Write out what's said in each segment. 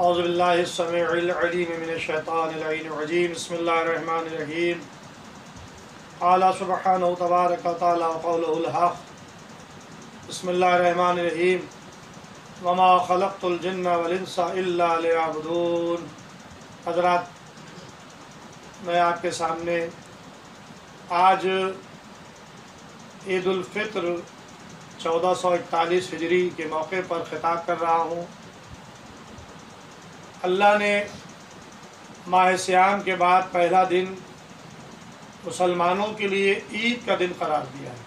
اعوذ باللہ السمیع العلیم من الشیطان اللعین الرجیم بسم اللہ الرحمن الرحیم قال سبحانہ تبارک و تعالی وقولہ الحق بسم اللہ الرحمن الرحیم وما خلقت الجن والانس الا لیعبدون۔ حضرات، میں آپ کے سامنے آج عید الفطر 1441 ہجری کے موقع پر خطاب کر رہا ہوں۔ اللہ نے ماہ صیام کے بعد پہلا دن مسلمانوں کے لیے عید کا دن قرار دیا ہے۔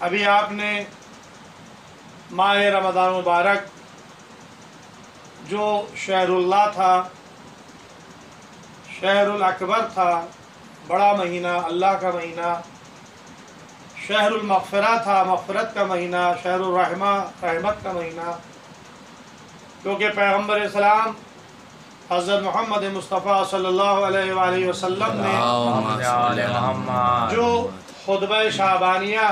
ابھی آپ نے ماہ رمضان مبارک جو شہر اللہ تھا، شہر الاکبر تھا، بڑا مہینہ، اللہ کا مہینہ، شہر المغفرہ تھا، مغفرت کا مہینہ، شہر الرحمہ، رحمت کا مہینہ، کیونکہ پیغمبر اسلام حضرت محمد مصطفیٰ صلی اللہ علیہ وآلہ وسلم نے جو خطبہ شعبانیہ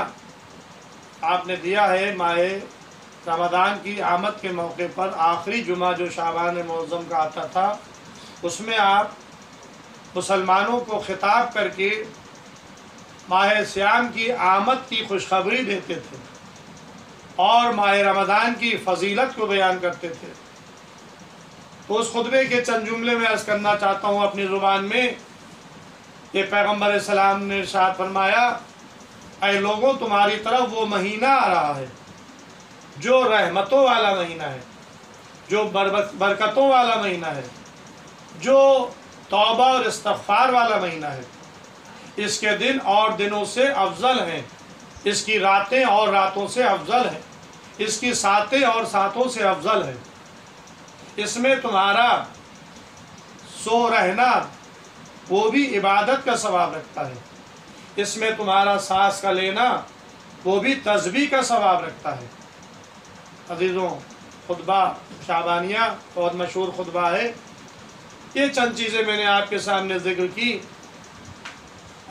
آپ نے دیا ہے ماہ رمضان کی آمد کے موقع پر، آخری جمعہ جو شعبان معظم کا آتا تھا، اس میں آپ مسلمانوں کو خطاب کر کے ماہ صیام کی آمد کی خوشخبری دیتے تھے اور ماہ رمضان کی فضیلت کو بیان کرتے تھے۔ تو اس خطبے کے چند جملے میں عرض کرنا چاہتا ہوں اپنی زبان میں کہ پیغمبر اسلام نے ارشاد فرمایا، اے لوگوں، تمہاری طرف وہ مہینہ آ رہا ہے جو رحمتوں والا مہینہ ہے، جو برکتوں والا مہینہ ہے، جو توبہ اور استغفار والا مہینہ ہے۔ اس کے دن اور دنوں سے افضل ہیں، اس کی راتیں اور راتوں سے افضل ہیں، اس کی ساتیں اور ساتوں سے افضل ہیں۔ اس میں تمہارا سو رہنا وہ بھی عبادت کا ثواب رکھتا ہے، اس میں تمہارا سانس کا لینا وہ بھی تسبیح کا ثواب رکھتا ہے۔ عزیزوں، خطبہ شعبانیہ بہت مشہور خطبہ ہے۔ یہ چند چیزیں میں نے آپ کے سامنے ذکر کی،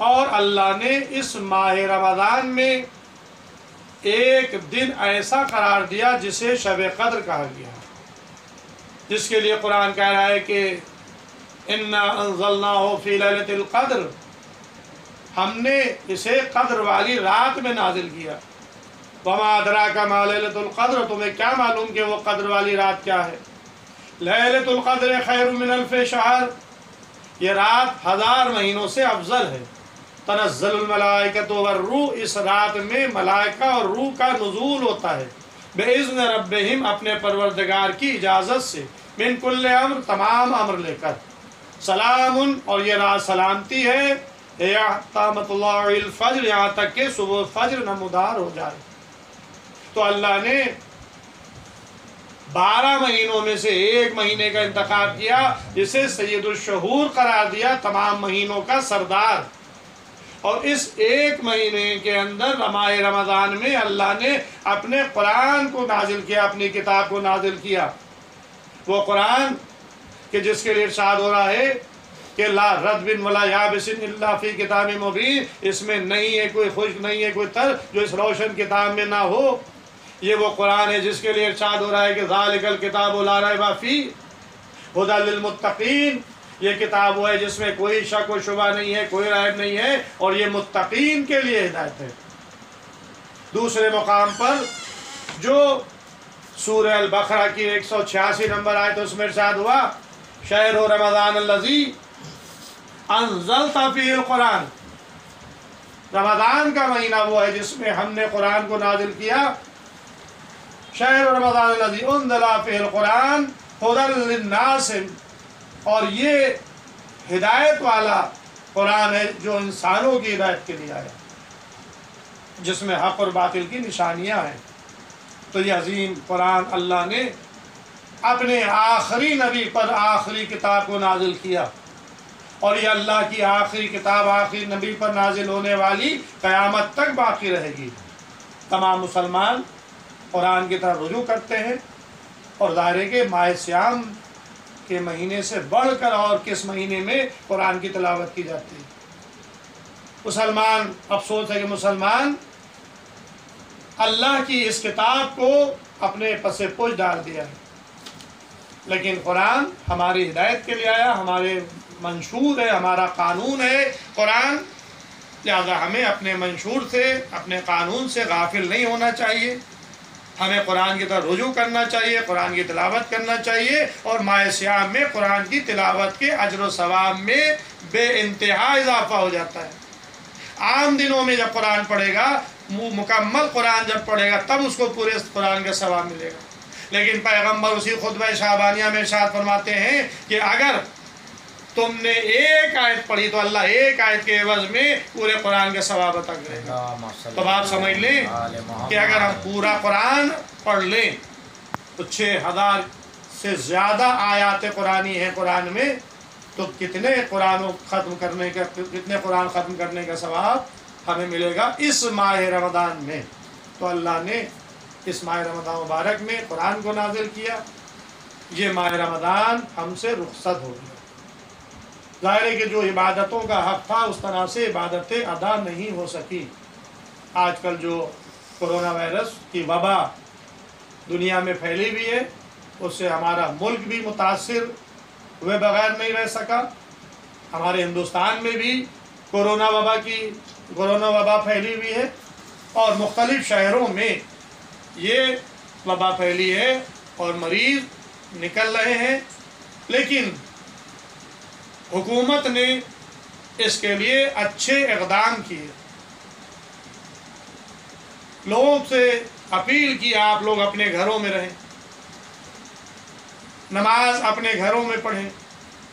اور اللہ نے اس ماہ رمضان میں ایک دن ایسا قرار دیا جسے شب قدر کہا گیا، جس کے لیے قرآن کہہ رہا ہے کہ اِنَّا أَنزَلْنَاهُ فِي لَيْلَةِ الْقَدْرِ، ہم نے اسے قدر والی رات میں نازل کیا۔ وَمَا أَدْرَاكَ مَا لَيْلَةُ الْقَدْرِ، تمہیں کیا معلوم کہ وہ قدر والی رات کیا ہے؟ لَيْلَةُ الْقَدْرِ خَيْرٌ مِّنَ أَلْفِ شَهْرٍ، یہ رات 1000 مہینوں سے افضل ہے۔ تنزل الملائکۃ والروح، اس رات میں ملائکہ اور روح کا نزول ہوتا ہے، بِإِذْنِ رَبِّهِمْ، اپنے پروردگار کی اجازت سے، من کل امر، تمام امر لے کر، سلام، اور یہ رات سلامتی ہے، طلوع الفجر، یہاں تک کہ صبح فجر نمودار ہو جائے۔ تو اللہ نے 12 مہینوں میں سے ایک مہینے کا انتخاب کیا جسے سید الشہور قرار دیا، تمام مہینوں کا سردار۔ اور اس ایک مہینے کے اندر ماہ رمضان میں اللہ نے اپنے قرآن کو نازل کیا، اپنی کتاب کو نازل کیا۔ وہ قرآن کہ جس کے لیے ارشاد ہو رہا ہے کہ لا رطب ولا یابس الا فی کتاب مبین، اس میں نہیں ہے کوئی خشک، نہیں ہے کوئی تر جو اس روشن کتاب میں نہ ہو۔ یہ وہ قرآن ہے جس کے لیے ارشاد ہو رہا ہے کہ ذالک الکتاب لا ریب فیہ ھدی للمتقین، یہ کتاب وہ ہے جس میں کوئی شک و شبہ نہیں ہے، کوئی ریب نہیں ہے، اور یہ متقین کے لیے ہدایت ہے۔ دوسرے مقام پر جو سورہ البقرہ کی 186 نمبر آیت، اس میں ارشاد ہوا، شہر رمضان الذی انزلت فیہ القرآن، رمضان کا مہینہ وہ ہے جس میں ہم نے قرآن کو نازل کیا۔ شہر رمضان الذی انزل فیہ القرآن ھدی للناس، اور یہ ہدایت والا قرآن ہے جو انسانوں کی ہدایت کے لیے آیا، جس میں حق اور باطل کی نشانیاں ہیں۔ تو یہ عظیم قرآن اللہ نے اپنے آخری نبی پر آخری کتاب کو نازل کیا، اور یہ اللہ کی آخری کتاب آخری نبی پر نازل ہونے والی قیامت تک باقی رہے گی۔ تمام مسلمان قرآن کی طرف رجوع کرتے ہیں، اور ظاہر ہے کہ ماہ صیام کے مہینے سے بڑھ کر اور کس مہینے میں قرآن کی تلاوت کی جاتی ہے۔ مسلمان، افسوس ہے کہ مسلمان اللہ کی اس کتاب کو اپنے پس پوچھ ڈال دیا ہے۔ لیکن قرآن ہماری ہدایت کے لیے آیا، ہمارے منشور ہے، ہمارا قانون ہے قرآن، لہذا ہمیں اپنے منشور سے، اپنے قانون سے غافل نہیں ہونا چاہیے، ہمیں قرآن کی طرف رجوع کرنا چاہیے، قرآن کی تلاوت کرنا چاہیے، اور ماہ صیام میں قرآن کی تلاوت کے اجر و ثواب میں بے انتہا اضافہ ہو جاتا ہے۔ عام دنوں میں جب قرآن پڑھے گا، مکمل قرآن جب پڑھے گا تب اس کو پورے قرآن کا ثواب ملے گا، لیکن پیغمبر اسی خطبہ شعبانیہ میں ارشاد فرماتے ہیں کہ اگر تم نے ایک آیت پڑھی تو اللہ ایک آیت کے عوض میں پورے قرآن کا ثواب عطا کرے گا۔ تو آپ سمجھ لیں کہ اگر ہم پورا قرآن پڑھ لیں تو 6000 سے زیادہ آیات قرآنی ہیں قرآن میں، تو کتنے قرآن ختم کرنے کا ثواب ہمیں ملے گا اس ماہ رمضان میں۔ تو اللہ نے اس ماہ رمضان مبارک میں قرآن کو نازل کیا، یہ ماہ رمضان ہم سے رخصت ہو گیا۔ ظاہر ہے کہ جو عبادتوں کا حق تھا اس طرح سے عبادتیں ادا نہیں ہو سکی۔ آج کل جو کرونا وائرس کی وبا دنیا میں پھیلی ہوئی ہے، اس سے ہمارا ملک بھی متاثر ہوئے بغیر نہیں رہ سکا۔ ہمارے ہندوستان میں بھی کورونا وبا پھیلی ہوئی ہے، اور مختلف شہروں میں یہ وبا پھیلی ہے اور مریض نکل رہے ہیں، لیکن حکومت نے اس کے لیے اچھے اقدام کیے، لوگوں سے اپیل کی آپ لوگ اپنے گھروں میں رہیں، نماز اپنے گھروں میں پڑھیں۔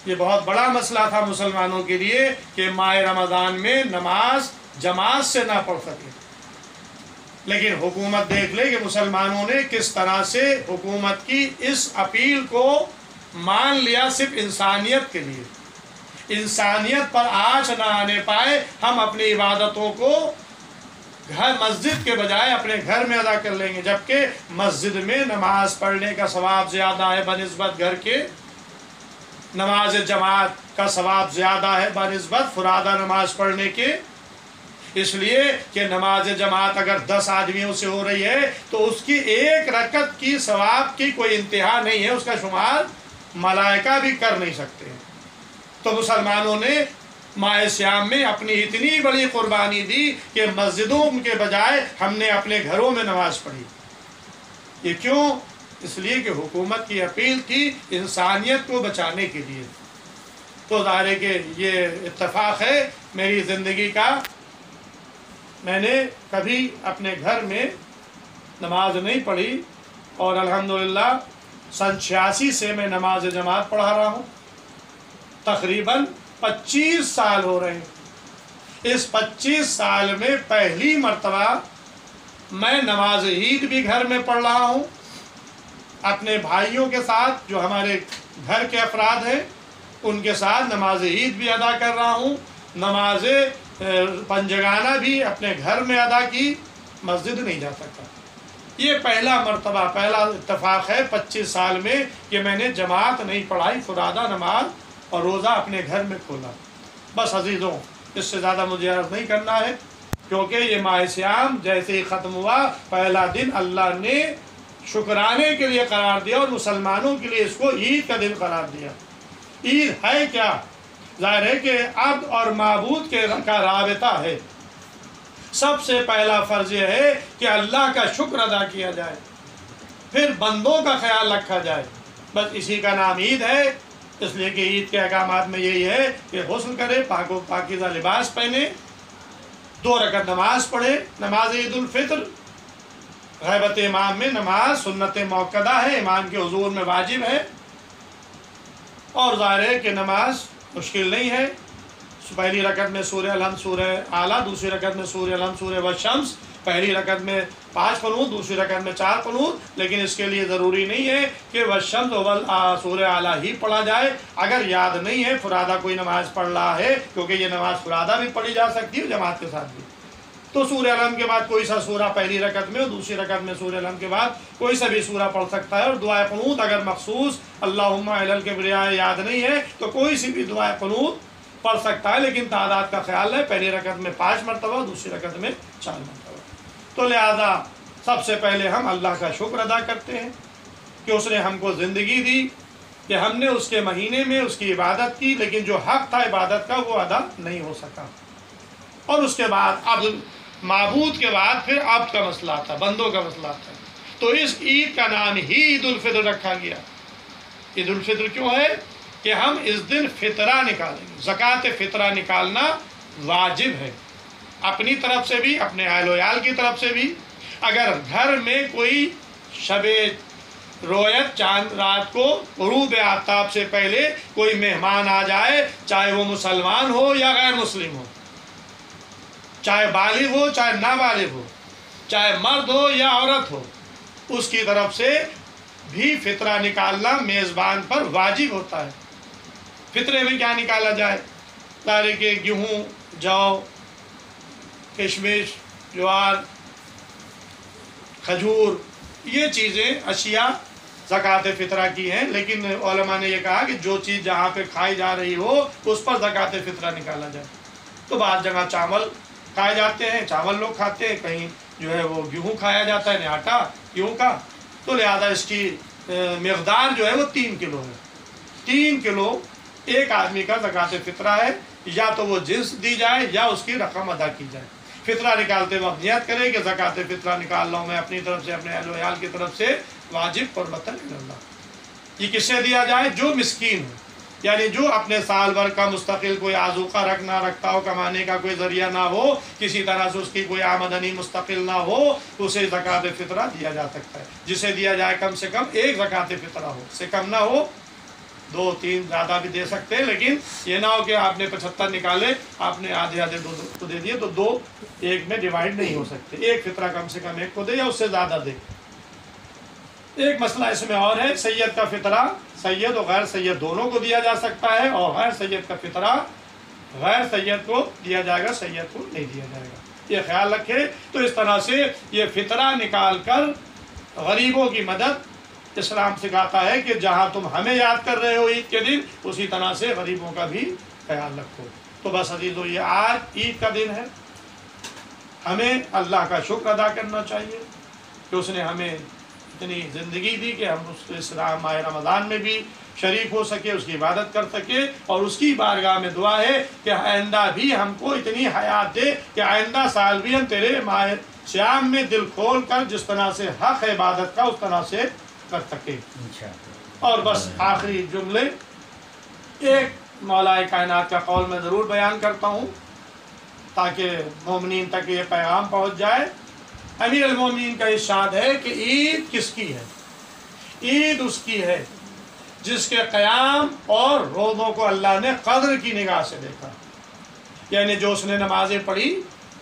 یہ بہت بڑا مسئلہ تھا مسلمانوں کے لیے کہ ماہ رمضان میں نماز جماعت سے نہ پڑھ سکے، لیکن حکومت دیکھ لے کہ مسلمانوں نے کس طرح سے حکومت کی اس اپیل کو مان لیا، صرف انسانیت کے لیے۔ انسانیت پر آنچ نہ آنے پائے، ہم اپنی عبادتوں کو مسجد کے بجائے اپنے گھر میں ادا کر لیں گے، جبکہ مسجد میں نماز پڑھنے کا ثواب زیادہ ہے بنسبت گھر کے، نماز جماعت کا ثواب زیادہ ہے بنسبت فرادہ نماز پڑھنے کے، اس لیے کہ نماز جماعت اگر 10 آدمیوں سے ہو رہی ہے تو اس کی ایک رکعت کی ثواب کی کوئی انتہا نہیں ہے، اس کا شمار ملائکہ بھی کر نہیں سکتے۔ تو مسلمانوں نے ماہ صیام میں اپنی اتنی بڑی قربانی دی کہ مسجدوں کے بجائے ہم نے اپنے گھروں میں نماز پڑھی۔ یہ کیوں؟ اس لیے کہ حکومت کی اپیل تھی انسانیت کو بچانے کے لیے۔ تو ظاہر ہے کہ یہ اتفاق ہے میری زندگی کا، میں نے کبھی اپنے گھر میں نماز نہیں پڑھی، اور الحمدللہ سن 86 سے میں نماز جماعت پڑھا رہا ہوں، تقریباً 25 سال ہو رہے ہیں۔ اس 25 سال میں پہلی مرتبہ میں نماز عید بھی گھر میں پڑھ رہا ہوں، اپنے بھائیوں کے ساتھ جو ہمارے گھر کے افراد ہیں ان کے ساتھ نماز عید بھی ادا کر رہا ہوں، نماز پنجگانہ بھی اپنے گھر میں ادا کی، مسجد نہیں جا سکتا۔ یہ پہلا مرتبہ، پہلا اتفاق ہے 25 سال میں کہ میں نے جماعت نہیں پڑھائی، فرادہ نماز اور روزہ اپنے گھر میں کھولا۔ بس عزیزوں، اس سے زیادہ مجھے عرض نہیں کرنا ہے، کیونکہ یہ ماہ صیام جیسے ہی ختم ہوا پہلا دن اللہ نے شکرانے کے لیے قرار دیا، اور مسلمانوں کے لیے اس کو عید کا دن قرار دیا۔ عید ہے کیا؟ ظاہر ہے کہ عبد اور معبود کا رابطہ ہے۔ سب سے پہلا فرض یہ ہے کہ اللہ کا شکر ادا کیا جائے، پھر بندوں کا خیال رکھا جائے، بس اسی کا نام عید ہے۔ اس لیے کہ عید کے احکامات میں یہی ہے کہ غسل کرے، پاک و پاکیزہ لباس پہنے، 2 رکعت نماز پڑھے۔ نماز عید الفطر غیبت امام میں نماز سنت موقدہ ہے، امام کے حضور میں واجب ہے، اور ظاہر ہے کہ نماز مشکل نہیں ہے۔ پہلی رکعت میں سورہ الحمد، سورہ اعلیٰ، دوسری رکعت میں سورہ الحمد، سورہ والشمس، پہلی رکعت میں 5 قنوت، دوسری رکعت میں 4 قنوت، لیکن اس کے لیے ضروری نہیں ہے کہ والشمس سورہ اعلیٰ ہی پڑھا جائے۔ اگر یاد نہیں ہے فرادہ کوئی نماز پڑھ رہا ہے، کیونکہ یہ نماز فرادہ بھی پڑھی جا سکتی ہے جماعت کے ساتھ بھی، تو سورہ الحمد کے بعد کوئی سا سورہ پہلی رکعت میں، اور دوسری رکعت میں سورہ الحمد کے بعد کوئی سا بھی سورہ پڑھ سکتا ہے۔ اور دعائے قنوت اگر مخصوص اللہم علی الکبریاء یاد نہیں ہے تو کوئی سی بھی دعائے قنوت پڑھ سکتا ہے، لیکن تعداد کا خیال ہے، پہلی رکعت میں 5 مرتبہ، دوسری رکعت میں 4 مرتبہ۔ تو لہذا سب سے پہلے ہم اللہ کا شکر ادا کرتے ہیں کہ اس نے ہم کو زندگی دی، کہ ہم نے اس کے مہینے میں اس کی عبادت کی، لیکن جو حق تھا عبادت کا وہ ادا نہیں ہو سکا۔ اور اس کے بعد اب معبود کے بعد پھر عبد کا مسئلہ آتا، بندوں کا مسئلہ آتا ہے۔ تو اس عید کا نام ہی عید الفطر رکھا گیا۔ عید الفطر کیوں ہے؟ کہ ہم اس دن فطرہ نکالیں گے۔ زکوٰۃ فطرہ نکالنا واجب ہے، اپنی طرف سے بھی، اپنے اہل و عیال کی طرف سے بھی۔ اگر گھر میں کوئی شب رویت چاند رات کو غروب آفتاب سے پہلے کوئی مہمان آ جائے، چاہے وہ مسلمان ہو یا غیر مسلم ہو، چاہے بالغ ہو چاہے نابالغ ہو، چاہے مرد ہو یا عورت ہو، اس کی طرف سے بھی فطرہ نکالنا میزبان پر واجب ہوتا ہے۔ فطرے میں کیا نکالا جائے؟ سارے کے گیہوں، جو، کشمش، جوار، کھجور، یہ چیزیں اشیاء زکوٰۃ فطرہ کی ہیں، لیکن علماء نے یہ کہا کہ جو چیز جہاں پہ کھائی جا رہی ہو اس پر زکوٰۃ فطرہ نکالا جائے۔ تو بعض جگہ چاول کھائے جاتے ہیں، چاول لوگ کھاتے ہیں، کہیں جو ہے وہ گیہوں کھایا جاتا ہے، آٹا گیہوں کا، تو لہذا اس کی مقدار جو ہے وہ 3 کلو ہے۔ 3 کلو ایک آدمی کا زکوٰۃ فطرہ ہے، یا تو وہ جنس دی جائے یا اس کی رقم ادا کی جائے۔ فطرہ نکالتے وقت نیت کرے کہ زکوٰۃ فطرہ نکال رہا ہوں میں اپنی طرف سے، اپنے اہل و عیال کی طرف سے، واجب قربۃ اللہ۔ یہ کس سے دیا جائے؟ جو مسکین ہو، یعنی جو اپنے سال بھر کا مستقل کوئی آذوقہ رکھتا ہو، کمانے کا کوئی ذریعہ نہ ہو، کسی طرح سے اس کی کوئی آمدنی مستقل نہ ہو، اسے زکوٰۃ فطرہ دیا جا سکتا ہے۔ جسے دیا جائے کم سے کم ایک زکوٰۃ فطرہ ہو، اس سے کم نہ ہو، 2 3 زیادہ بھی دے سکتے ہیں، لیکن یہ نہ ہو کہ آپ نے 75 نکالے، آپ نے آدھے کو دے دیے، تو 2 ایک میں ڈیوائڈ نہیں ہو سکتے۔ ایک فطرہ کم سے کم ایک کو دے یا اس سے زیادہ دے۔ ایک مسئلہ اس میں اور ہے، سید کا فطرہ سید اور غیر سید دونوں کو دیا جا سکتا ہے، اور غیر سید کا فطرہ غیر سید کو دیا جائے گا، سید کو نہیں دیا جائے گا، یہ خیال رکھے۔ تو اس طرح سے یہ فطرہ نکال کر غریبوں کی مدد اسلام سکھاتا ہے کہ جہاں تم ہمیں یاد کر رہے ہو عید کے دن، اسی طرح سے غریبوں کا بھی خیال رکھو۔ تو بس عزیزو، یہ آج عید کا دن ہے، ہمیں اللہ کا شکر ادا کرنا چاہیے کہ اس نے ہمیں اتنی زندگی دی کہ ہم اس ماہ رمضان میں بھی شریک ہو سکے، اس کی عبادت کر سکے، اور اس کی بارگاہ میں دعا ہے کہ آئندہ بھی ہم کو اتنی حیات دے کہ آئندہ سال بھی ہم تیرے ماہ صیام میں دل کھول کر جس طرح سے حق عبادت کا اس طرح سے کر سکے۔ اور بس آخری جملے، ایک مولا کائنات کا قول میں ضرور بیان کرتا ہوں تاکہ مومنین تک یہ پیغام پہنچ جائے۔ امیر المومنین کا ارشاد ہے کہ عید کس کی ہے؟ عید اس کی ہے جس کے قیام اور روزوں کو اللہ نے قدر کی نگاہ سے دیکھا، یعنی جو اس نے نمازیں پڑھی،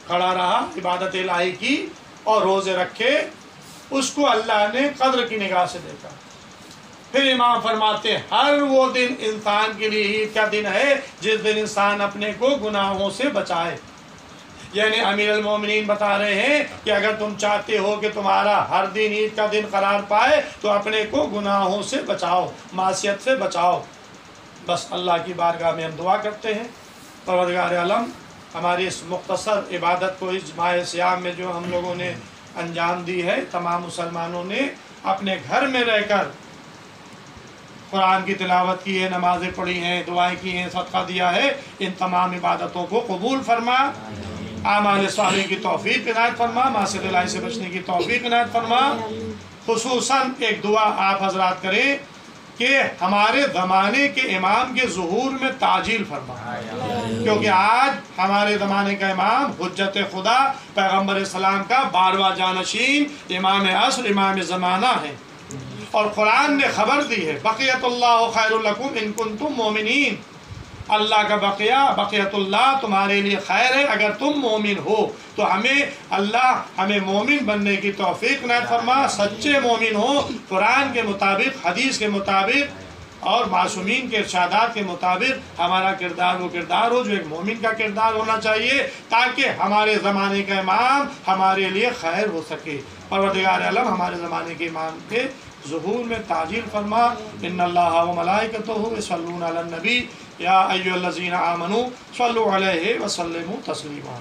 کھڑا رہا، عبادت الہی کی اور روزے رکھے، اس کو اللہ نے قدر کی نگاہ سے دیکھا۔ پھر امام فرماتے ہیں ہر وہ دن انسان کے لیے عید کا دن ہے جس دن انسان اپنے کو گناہوں سے بچائے۔ یعنی امیر المومنین بتا رہے ہیں کہ اگر تم چاہتے ہو کہ تمہارا ہر دن عید کا دن قرار پائے تو اپنے کو گناہوں سے بچاؤ، معصیت سے بچاؤ۔ بس اللہ کی بارگاہ میں ہم دعا کرتے ہیں، پروردگار عالم ہماری اس مختصر عبادت کو اس ماہ صیام میں جو ہم لوگوں نے انجام دی ہے، تمام مسلمانوں نے اپنے گھر میں رہ کر قرآن کی تلاوت کی ہے، نمازیں پڑھی ہیں، دعائیں کی ہیں، صدقہ دیا ہے، ان تمام عبادتوں کو قبول فرما، اعمال صالح کی توفیق عنایت فرما، معصیت الہی سے بچنے کی توفیق عنایت فرما۔ خصوصاً ایک دعا آپ حضرات کریں کہ ہمارے زمانے کے امام کے ظہور میں تعجیل فرما، کیونکہ آج ہمارے زمانے کا امام حجت خدا پیغمبر اسلام کا 12واں جانشین امام عصر امام زمانہ ہے، اور قرآن نے خبر دی ہے بقیت اللہ خیر لکم ان کنتم مومنین، اللہ کا بقیت اللہ تمہارے لیے خیر ہے اگر تم مومن ہو۔ تو ہمیں مومن بننے کی توفیق عنایت فرما، سچے مومن ہو، قرآن کے مطابق، حدیث کے مطابق اور معصومین کے ارشادات کے مطابق ہمارا کردار وہ کردار ہو جو ایک مومن کا کردار ہونا چاہیے، تاکہ ہمارے زمانے کا امام ہمارے لیے خیر ہو سکے۔ پروردگار عالم ہمارے زمانے کے امام کے ظہور میں تعجیل فرما۔ ان اللہ و ملائکتہ یصلون علی النبی یا ایھا الذین آمنوا صلوا علیہ وسلموا تسلیما۔